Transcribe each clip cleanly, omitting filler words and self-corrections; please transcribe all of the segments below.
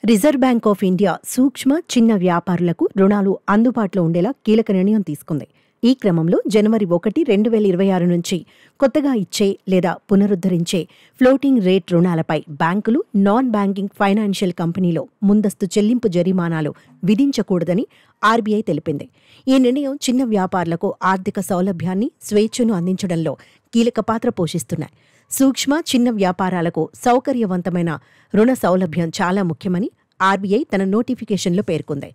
Reserve bank of India సూక్ష్మ చిన్న వ్యాపారులకు రుణాలు అందుబాటులో ఉండేలా కీలక నిర్ణయం తీసుకుంది. ఈ క్రమంలో జనవరి 1, 2026 నుంచి కొత్తగా ఇచ్చే లేదా పునరుద్ధరించే ఫ్లోటింగ్ రేట్ రుణాలపై బ్యాంకులు నాన్ బ్యాంకింగ్ ఫైనాన్షియల్ కంపెనీలో ముందస్తు చెల్లింపు జరిమానాలు విధించకూడదని ఆర్బీఐ తెలిపింది. ఈ నిర్ణయం చిన్న వ్యాపారులకు ఆర్థిక సౌలభ్యాన్ని, స్వేచ్ఛను అందించడంలో కీలక పాత్ర పోషిస్తున్నాయి. సూక్ష్మ చిన్న వ్యాపారాలకు సౌకర్యవంతమైన రుణ సౌలభ్యం చాలా ముఖ్యమని ఆర్బీఐ తన నోటిఫికేషన్లో పేర్కొంది.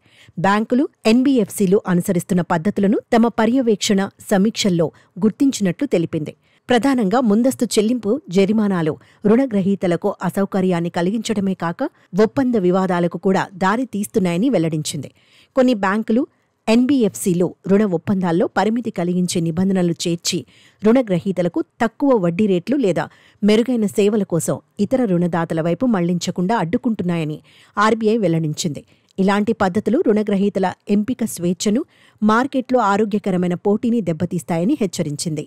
బ్యాంకులు, ఎన్బీఎఫ్సీలు అనుసరిస్తున్న పద్ధతులను తమ పర్యవేక్షణ సమీక్షల్లో గుర్తించినట్లు తెలిపింది. ప్రధానంగా ముందస్తు చెల్లింపు జరిమానాలు రుణగ్రహీతలకు అసౌకర్యాన్ని కలిగించడమే కాక ఒప్పంద వివాదాలకు కూడా దారి తీస్తున్నాయని వెల్లడించింది. కొన్ని బ్యాంకులు, ఎన్బీఎఫ్సీలు రుణ ఒప్పందాల్లో పరిమితి కలిగించే నిబంధనలు చేర్చి రుణగ్రహీతలకు తక్కువ వడ్డీ రేట్లు లేదా మెరుగైన సేవల కోసం ఇతర రుణదాతల వైపు మళ్లించకుండా అడ్డుకుంటున్నాయని ఆర్బీఐ వెల్లడించింది. ఇలాంటి పద్ధతులు రుణగ్రహీతల ఎంపిక స్వేచ్ఛను, మార్కెట్లో ఆరోగ్యకరమైన పోటీని దెబ్బతీస్తాయని హెచ్చరించింది.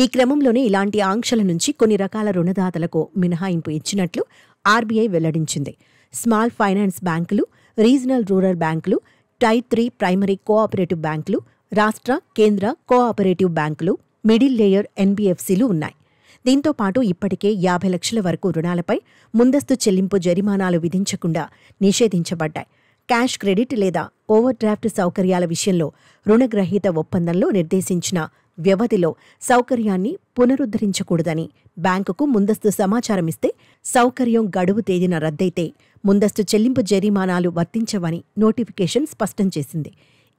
ఈ క్రమంలోనే ఇలాంటి ఆంక్షల నుంచి కొన్ని రకాల రుణదాతలకు మినహాయింపు ఇచ్చినట్లు ఆర్బీఐ వెల్లడించింది. స్మాల్ ఫైనాన్స్ బ్యాంకులు, రీజనల్ రూరల్ బ్యాంకులు, టైర్ 3 ప్రైమరీ కోఆపరేటివ్ బ్యాంకులు, రాష్ట్ర, కేంద్ర కోఆపరేటివ్ బ్యాంకులు, మిడిల్ లేయర్ ఎన్బీఎఫ్సీలు ఉన్నాయి. దీంతో పాటు ఇప్పటికే 50 లక్షల వరకు రుణాలపై ముందస్తు చెల్లింపు జరిమానాలు విధించకుండా నిషేధించబడ్డాయి. క్యాష్ క్రెడిట్ లేదా ఓవర్ డ్రాఫ్ట్ సౌకర్యాల విషయంలో రుణగ్రహీత ఒప్పందంలో నిర్దేశించిన వ్యవధిలో సౌకర్యాన్ని పునరుద్ధరించకూడదని బ్యాంకుకు ముందస్తు సమాచారమిస్తే సౌకర్యం గడువు తేదీన రద్దయితే ముందస్తు చెల్లింపు జరిమానాలు వర్తించవని నోటిఫికేషన్ స్పష్టం చేసింది.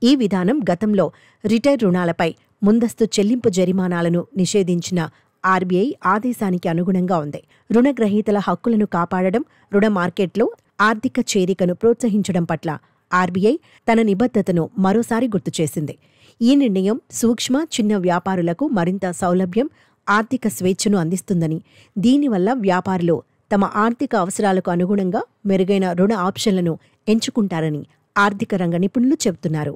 ఈ విధానం గతంలో రిటైర్ రుణాలపై ముందస్తు చెల్లింపు జరిమానాలను నిషేధించిన ఆర్బీఐ ఆదేశానికి అనుగుణంగా ఉంది. రుణగ్రహీతల హక్కులను కాపాడడం, రుణ మార్కెట్లో ఆర్థిక చేరికను ప్రోత్సహించడం పట్ల ఆర్బీఐ తన నిబద్ధతను మరోసారి గుర్తుచేసింది. ఈ నిర్ణయం సూక్ష్మ చిన్న వ్యాపారులకు మరింత సౌలభ్యం, ఆర్థిక స్వేచ్ఛను అందిస్తుందని, దీనివల్ల వ్యాపారులు తమ ఆర్థిక అవసరాలకు అనుగుణంగా మెరుగైన రుణ ఆప్షన్లను ఎంచుకుంటారని ఆర్థిక రంగ నిపుణులు చెబుతున్నారు.